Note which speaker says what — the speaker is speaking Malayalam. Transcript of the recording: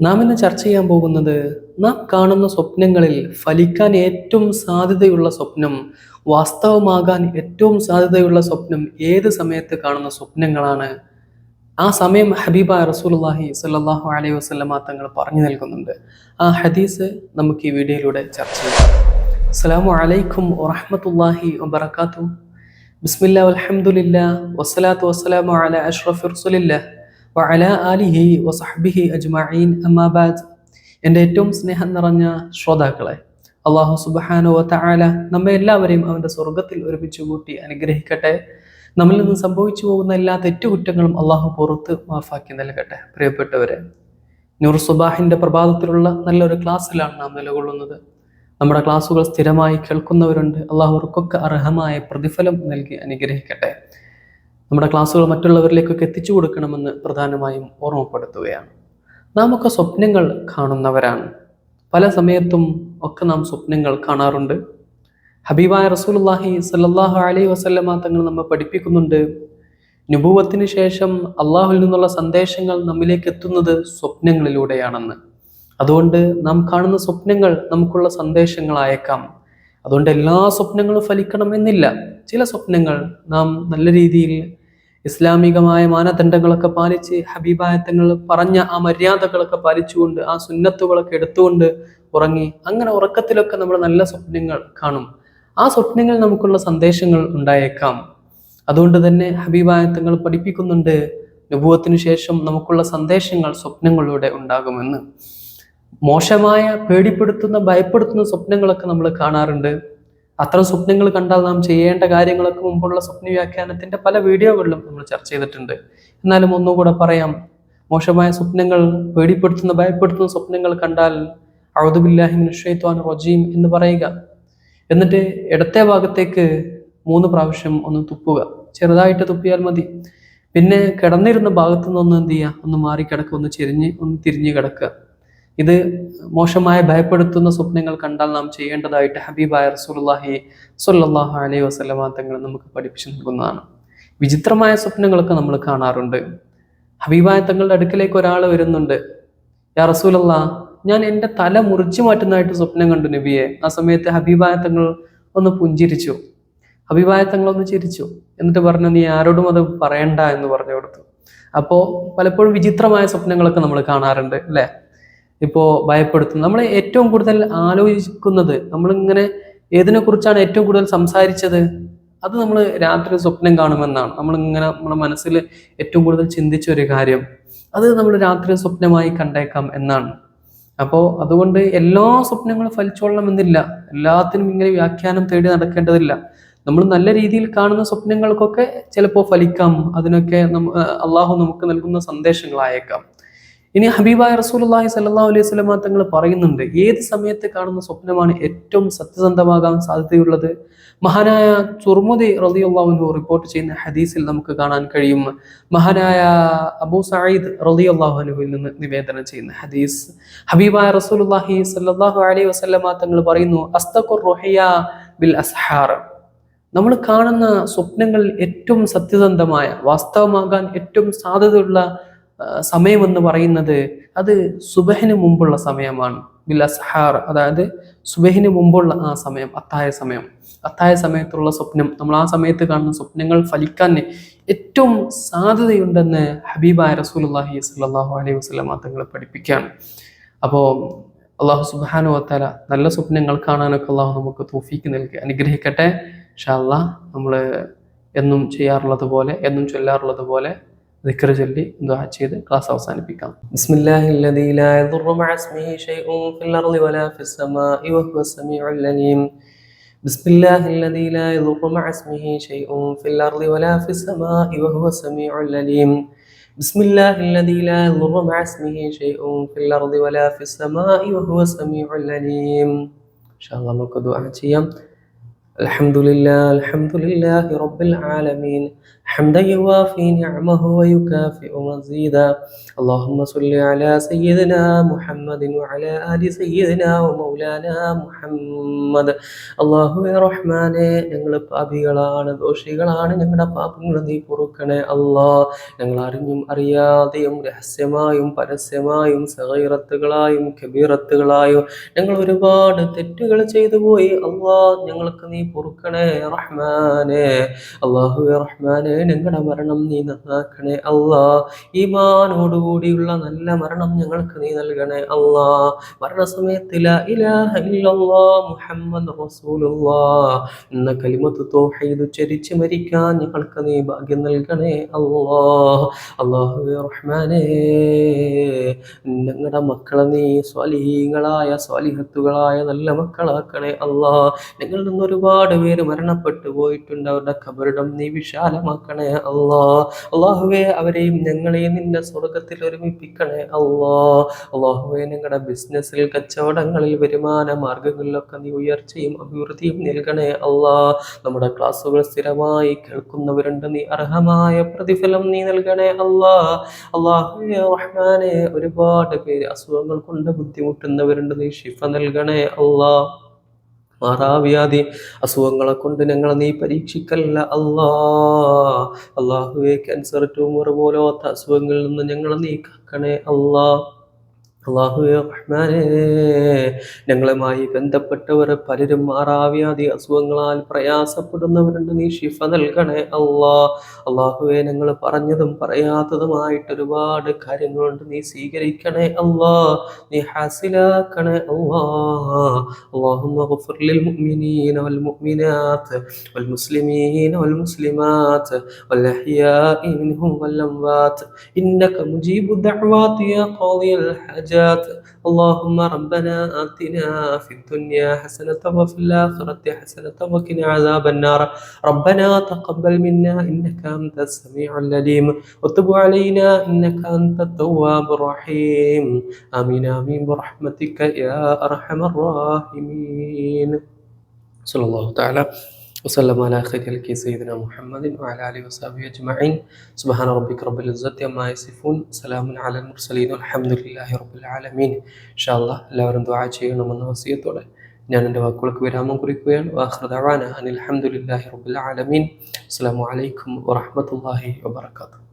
Speaker 1: നാം ഇന്ന് ചർച്ച ചെയ്യാൻ പോകുന്നത് നാം കാണുന്ന സ്വപ്നങ്ങളിൽ ഫലിക്കാൻ ഏറ്റവും സാധ്യതയുള്ള സ്വപ്നം, വാസ്തവമാകാൻ ഏറ്റവും സാധ്യതയുള്ള സ്വപ്നം ഏത് സമയത്ത് കാണുന്ന സ്വപ്നങ്ങളാണ്. ആ സമയം ഹബീബായ റസൂലുള്ളാഹി സ്വല്ലല്ലാഹു അലൈഹി വസല്ലമ തങ്ങൾ പറഞ്ഞു നൽകുന്നുണ്ട്. ആ ഹദീസ് നമുക്ക് ഈ വീഡിയോയിലൂടെ ചർച്ച ചെയ്യാം. അസ്സലാമു അലൈക്കും വറഹ്മത്തുള്ളാഹി വബറകാതുഹു. ബിസ്മില്ലാഹി വൽഹംദുലില്ലാഹി വസ്സലാത്തു വസ്സലാമു അലാ അഷ്റഫി റസൂലില്ലാഹ് വഅലാ ആലിഹി വസഹ്ബിഹി അജ്മഈൻ അമ്മാ ബഅദ്. എൻ്റെ ഏറ്റവും സ്നേഹം നിറഞ്ഞ ശ്രോതാക്കളെ, അല്ലാഹു സുബ്ഹാനഹു വ തആല നമ്മെ എല്ലാവരെയും അവൻ്റെ സ്വർഗ്ഗത്തിൽ ഒരുമിച്ച് കൂട്ടി അനുഗ്രഹിക്കട്ടെ. നമ്മിൽ നിന്ന് സംഭവിച്ചു പോകുന്ന എല്ലാ തെറ്റുകുറ്റങ്ങളും അള്ളാഹു പുറത്ത് മാഫാക്കി നൽകട്ടെ. പ്രിയപ്പെട്ടവരെ, നൂർ സുബാഹിന്റെ പ്രഭാതത്തിലുള്ള നല്ലൊരു ക്ലാസ്സിലാണ് നാം നിലകൊള്ളുന്നത്. നമ്മുടെ ക്ലാസ്സുകൾ സ്ഥിരമായി കേൾക്കുന്നവരുണ്ട്. അള്ളാഹു അവർക്കൊക്കെ അർഹമായ പ്രതിഫലം നൽകി അനുഗ്രഹിക്കട്ടെ. നമ്മുടെ ക്ലാസ്സുകൾ മറ്റുള്ളവരിലേക്കൊക്കെ എത്തിച്ചു കൊടുക്കണമെന്ന് പ്രധാനമായും ഓർമ്മപ്പെടുത്തുകയാണ്. നാം ഒക്കെ സ്വപ്നങ്ങൾ കാണുന്നവരാണ്. പല സമയത്തും ഒക്കെ നാം സ്വപ്നങ്ങൾ കാണാറുണ്ട്. ഹബീബായ റസൂലുള്ളാഹി സ്വല്ലല്ലാഹു അലൈഹി വസല്ലമ തങ്ങൾ നമ്മെ പഠിപ്പിക്കുന്നുണ്ട്, നുബുവത്തിന് ശേഷം അള്ളാഹുവിൽ നിന്നുള്ള സന്ദേശങ്ങൾ നമ്മിലേക്ക് എത്തുന്നത് സ്വപ്നങ്ങളിലൂടെയാണെന്ന്. അതുകൊണ്ട് നാം കാണുന്ന സ്വപ്നങ്ങൾ നമുക്കുള്ള സന്ദേശങ്ങളായേക്കാം. അതുകൊണ്ട് എല്ലാ സ്വപ്നങ്ങളും ഫലിക്കണമെന്നില്ല. ചില സ്വപ്നങ്ങൾ നാം നല്ല രീതിയിൽ ഇസ്ലാമികമായ മാനദണ്ഡങ്ങളൊക്കെ പാലിച്ച് ഹബീബായ തങ്ങൾ പറഞ്ഞ ആ മര്യാദകളൊക്കെ പാലിച്ചുകൊണ്ട് ആ സുന്നത്തുകളൊക്കെ എടുത്തുകൊണ്ട് ഉറങ്ങി, അങ്ങനെ ഉറക്കത്തിലൊക്കെ നമ്മൾ നല്ല സ്വപ്നങ്ങൾ കാണും. ആ സ്വപ്നങ്ങൾ നമുക്കുള്ള സന്ദേശങ്ങൾ ഉണ്ടായേക്കാം. അതുകൊണ്ട് തന്നെ ഹബീബായ തങ്ങൾ പഠിപ്പിക്കുന്നുണ്ട്, നുബുവത്തിന് ശേഷം നമുക്കുള്ള സന്ദേശങ്ങൾ സ്വപ്നങ്ങളിലൂടെ ഉണ്ടാകുമെന്ന്. മോശമായ, പേടിപ്പെടുത്തുന്ന, ഭയപ്പെടുത്തുന്ന സ്വപ്നങ്ങളൊക്കെ നമ്മൾ കാണാറുണ്ട്. അത്തരം സ്വപ്നങ്ങൾ കണ്ടാൽ നാം ചെയ്യേണ്ട കാര്യങ്ങളൊക്കെ മുമ്പുള്ള സ്വപ്ന വ്യാഖ്യാനത്തിന്റെ പല വീഡിയോകളിലും നമ്മൾ ചർച്ച ചെയ്തിട്ടുണ്ട്. എന്നാലും ഒന്നുകൂടെ പറയാം. മോശമായ സ്വപ്നങ്ങൾ, പേടിപ്പെടുത്തുന്ന, ഭയപ്പെടുത്തുന്ന സ്വപ്നങ്ങൾ കണ്ടാൽ അഊദു ബില്ലാഹി മിനശ് ശൈത്വാനിർ റജീം എന്ന് പറയുക. എന്നിട്ട് ഇടത്തെ ഭാഗത്തേക്ക് 3 പ്രാവശ്യം ഒന്ന് തുപ്പുക. ചെറുതായിട്ട് തുപ്പിയാൽ മതി. പിന്നെ കിടന്നിരുന്ന ഭാഗത്തു നിന്ന് എന്ത് ചെയ്യുക, ഒന്ന് മാറിക്കിടക്കുക, ഒന്ന് തിരിഞ്ഞ് കിടക്കുക. ഇത് മോശമായ, ഭയപ്പെടുത്തുന്ന സ്വപ്നങ്ങൾ കണ്ടാൽ നാം ചെയ്യേണ്ടതായിട്ട് ഹബീബായ റസൂലുള്ളാഹി സ്വല്ലല്ലാഹു അലൈഹി വസല്ലമ തങ്ങൾ നമുക്ക് പഠിപ്പിച്ചു നൽകുന്നതാണ്. വിചിത്രമായ സ്വപ്നങ്ങളൊക്കെ നമ്മൾ കാണാറുണ്ട്. ഹബീബായ തങ്ങളുടെ അടുക്കലേക്ക് ഒരാൾ വരുന്നുണ്ട്. യാ റസൂലല്ലാഹ്, ഞാൻ എൻ്റെ തല മുറിച്ചു മാറ്റുന്നതായിട്ട് സ്വപ്നം കണ്ടു നബിയെ. ആ സമയത്ത് ഹബീബായ തങ്ങൾ ഒന്ന് പുഞ്ചിരിച്ചു. ഹബീബായ തങ്ങൾ ഒന്ന് ചിരിച്ചു. എന്നിട്ട് പറഞ്ഞു, നീ ആരോടും അത് പറയണ്ട എന്ന് പറഞ്ഞു കൊടുത്തു. അപ്പോൾ പലപ്പോഴും വിചിത്രമായ സ്വപ്നങ്ങളൊക്കെ നമ്മൾ കാണാറുണ്ട് അല്ലേ? ഇപ്പോൾ ഭയപ്പെടുത്തുന്നു. നമ്മൾ ഏറ്റവും കൂടുതൽ ആലോചിക്കുന്നത്, നമ്മളിങ്ങനെ ഏതിനെ കുറിച്ചാണ് ഏറ്റവും കൂടുതൽ സംസാരിച്ചത്, അത് നമ്മൾ രാത്രി സ്വപ്നം കാണുമെന്നാണ്. നമ്മളിങ്ങനെ നമ്മുടെ മനസ്സിൽ ഏറ്റവും കൂടുതൽ ചിന്തിച്ച ഒരു കാര്യം, അത് നമ്മൾ രാത്രി സ്വപ്നമായി കണ്ടേക്കാം എന്നാണ്. അപ്പോൾ അതുകൊണ്ട് എല്ലാ സ്വപ്നങ്ങളും ഫലിച്ചോളണമെന്നില്ല. എല്ലാത്തിനും ഇങ്ങനെ വ്യാഖ്യാനം തേടി നടക്കേണ്ടതില്ല. നമ്മൾ നല്ല രീതിയിൽ കാണുന്ന സ്വപ്നങ്ങൾക്കൊക്കെ ചിലപ്പോൾ ഫലിക്കാം. അതിനൊക്കെ അള്ളാഹു നമുക്ക് നൽകുന്ന സന്ദേശങ്ങളായേക്കാം. ഇനി ഹബീബായ റസൂലുള്ളാഹി സ്വല്ലല്ലാഹു അലൈഹി വസല്ലമ തങ്ങൾ പറയുന്നുണ്ട്, ഏത് സമയത്ത് കാണുന്ന സ്വപ്നമാണ് ഏറ്റവും സത്യസന്ധമാകാൻ സാധ്യതയുള്ളത്. മഹാനായ തുർമുദി റളിയല്ലാഹു അൻഹു റിപ്പോർട്ട് ചെയ്യുന്ന ഹദീസിൽ നമുക്ക് കാണാൻ കഴിയും. മഹാനായ അബൂ സഈദ് റളിയല്ലാഹു അൻഹുവിൽ നിന്ന് നിവേദനം ചെയ്യുന്ന ഹദീസ്, ഹബീബായ റസൂലുള്ളാഹി സ്വല്ലല്ലാഹു അലൈഹി വസല്ലമ തങ്ങൾ പറയുന്നു, അസ്തഖുർ റുഹിയ ബിൽ അസ്ഹാർ. നമ്മൾ കാണുന്ന സ്വപ്നങ്ങൾ ഏറ്റവും സത്യസന്ധമായ, വാസ്തവമാകാൻ ഏറ്റവും സാധ്യതയുള്ള സമയമെന്ന് പറയുന്നത് അത് സുബഹിന് മുമ്പുള്ള സമയമാണ്. ബിൽ അസ്ഹാർ, അതായത് സുബഹിന് മുമ്പുള്ള ആ സമയം, അത്തായ സമയത്തുള്ള സ്വപ്നം, നമ്മൾ ആ സമയത്ത് കാണുന്ന സ്വപ്നങ്ങൾ ഫലിക്കാൻ ഏറ്റവും സാധ്യതയുണ്ടെന്ന് ഹബീബായ റസൂലുള്ളാഹി സ്വല്ലല്ലാഹു അലൈഹി വസല്ലമ തങ്ങൾ പഠിപ്പിക്കുകയാണ്. അപ്പോൾ അല്ലാഹു സുബ്ഹാനഹു വ തആല നല്ല സ്വപ്നങ്ങൾ കാണാനൊക്കെ അല്ലാഹു നമുക്ക് തൗഫീക്ക് നൽകി അനുഗ്രഹിക്കട്ടെ. ഇൻഷാ അല്ലാഹ് നമ്മൾ എന്നും ചെയ്യാറുള്ളത് പോലെ, എന്നും ചൊല്ലാറുള്ളത് പോലെ ദിക്ർ ചൊല്ലി ദുആ ചെയ്ത് ക്ലാസ് അവസാനിപ്പിക്കാം. ബിസ്മില്ലാഹില്ലദീ ലാ യദുറു മഅ ഇസ്മിഹി ശൈഉൻ ഫിൽ അർളി വലാ ഫിസ് സമാഇ വഹുവ സമീഉൽ അലീം. ബിസ്മില്ലാഹില്ലദീ ലാ യദുറു മഅ ഇസ്മിഹി ശൈഉൻ ഫിൽ അർളി വലാ ഫിസ് സമാഇ വഹുവ സമീഉൽ അലീം. ബിസ്മില്ലാഹില്ലദീ ലാ യദുറു മഅ ഇസ്മിഹി ശൈഉൻ ഫിൽ അർളി വലാ ഫിസ് സമാഇ വഹുവ സമീഉൽ അലീം. ഇൻഷാ അല്ലാഹ് നമുക്ക് ദുആ ചെയ്യാം. الحمد لله رب العالمين حمدا يوافي نعمه ويكافئ مزيدا. اللهم صل على سيدنا محمد وعلى آل سيدنا ومولانا محمد. അള്ളാഹുവേ റഹ്മാനെ, ഞങ്ങൾ പാപികളാണ്, ദോഷികളാണ്, ഞങ്ങളുടെ പാപങ്ങൾ നീ പൊറുക്കണേ അല്ലാ. ഞങ്ങൾ അറിഞ്ഞും അറിയാതെയും രഹസ്യമായും പരസ്യമായും സഗീറത്തുകളായും കബീറത്തുകളായും ഞങ്ങൾ ഒരുപാട് തെറ്റുകൾ ചെയ്തു പോയി അല്ലാ. ഞങ്ങൾക്ക് നീ പൊറുക്കണേ റഹ്മാനെ. അള്ളാഹുവേ റഹ്മാനെ, ഞങ്ങളുടെ മരണം നീ നന്നാക്കണേ അല്ലാ. ഈമാനോടുകൂടിയുള്ള നല്ല മരണം ഞങ്ങൾക്ക് നീ നൽകണേ അല്ലാ. മരണസമയത്ത് ലാ ഇലാഹ ഇല്ലല്ലാഹ് മുഹമ്മദ് റസൂലുള്ളാഹ് എന്ന കലിമത്ത് തൗഹീദ് ഉച്ചരിച്ച് മരിക്കാൻ ഞങ്ങൾക്ക് നീ ഭാഗ്യം നൽകണേ അല്ലാഹ്. അല്ലാഹുവേ റഹ്മാനേ, ഞങ്ങളുടെ മക്കളെ നീ സ്വാലിഹീങ്ങളായ സ്വാലിഹത്തുകളായ നല്ല മക്കളാക്കണേ അല്ലാഹ്. ഞങ്ങളിൽ നിന്ന് ഒരുപാട് പേര് മരണപ്പെട്ടു പോയിട്ടുണ്ട്. അവരുടെ ഖബറിടം നീ വിശാലമാക്കണേ അല്ലാഹ്. അല്ലാഹുവേ, അവരെയും ഞങ്ങളെയും നിന്റെ സ്വർഗത്തിൽ ഒരുമിപ്പിക്കണേ അല്ലാഹ്. അല്ലാഹുവേ, ഞങ്ങളുടെ ബിസിനസ്സിൽ, കച്ചവടങ്ങളിൽ, വരുമാന മാർഗങ്ങളിലൊക്കെ നീ ഉയർച്ചയും അഭിവൃദ്ധിയും നൽകണേ അല്ലാഹ്. നമ്മുടെ ക്ലാസ്സുകൾ സ്ഥിരമായി കേൾക്കുന്നവരുണ്ട്, നീ അർഹമായ പ്രതിഫലം നീ നൽകണേ അല്ലാഹ്. അല്ലാഹുവേ റഹ്മാനെ, ഒരുപാട് പേര് അസുഖങ്ങൾ കൊണ്ട് ബുദ്ധിമുട്ടുന്നവരുണ്ട്, നീ ശിഫ നൽകണേ അല്ലാഹ്. മാറാവ്യാധി അസുഖങ്ങളെ കൊണ്ട് ഞങ്ങളെ നീ പരീക്ഷിക്കല്ല അല്ലാ. അല്ലാഹുവേ, ക്യാൻസർ, ട്യൂമർ പോലത്തെ അസുഖങ്ങളിൽ നിന്ന് ഞങ്ങളെ നീ കാക്കണേ അല്ലാ. അല്ലാഹുവേ റഹ്മാനേ, ഞങ്ങളുമായി ബന്ധപ്പെട്ടവർ പലരും മാറാവ്യാധി അസുഖങ്ങളാൽ പ്രയാസപ്പെടുന്നവരുണ്ട്, നീ ശിഫ നൽകണേ അല്ലാ. അല്ലാഹുവേ, ഞങ്ങൾ പറഞ്ഞതും പറയാത്തതുമായിട്ട് ഒരുപാട് കാര്യങ്ങളുണ്ട്, നീ സ്വീകരിക്കണേ അല്ലാ. നീ ഹാസിലാക്കണേ അല്ലാ. اللهم اغفر للمؤمنين والمؤمنات والمسلمين والمسلمات والأحياء منهم والأموات إنك مجيب الدعوات يا قاضي الحاجات. اللهم ربنا آتنا في الدنيا حسنة وفي الآخرة حسنة وقنا عذاب النار. ربنا تقبل منا إنك أنت السميع العليم وتب علينا إنك أنت التواب الرحيم. آمين آمين برحمتك يا أرحم الراحمين. صلى الله تعالى وسلم على خير خلق سيدنا محمد وعلى آله وصحبه أجمعين. سبحان ربك رب العزة عما يصفون, سلام على المرسلين والحمد لله رب العالمين. إن شاء الله എല്ലാവരും ദുആ ചെയ്യണമെന്ന വസിയത്തോടെ ഞാൻ എൻ്റെ വാക്കുകൾക്ക് വിരാമം കുറിക്കുകയാണ്. വആഖിറു ദഅവാന അനിൽ ഹംദുലില്ലാഹി റബ്ബിൽ ആലമീൻ. അസ്സലാമു അലൈക്കും വറഹ്മത്തുള്ളാഹി വബറകാതുഹു.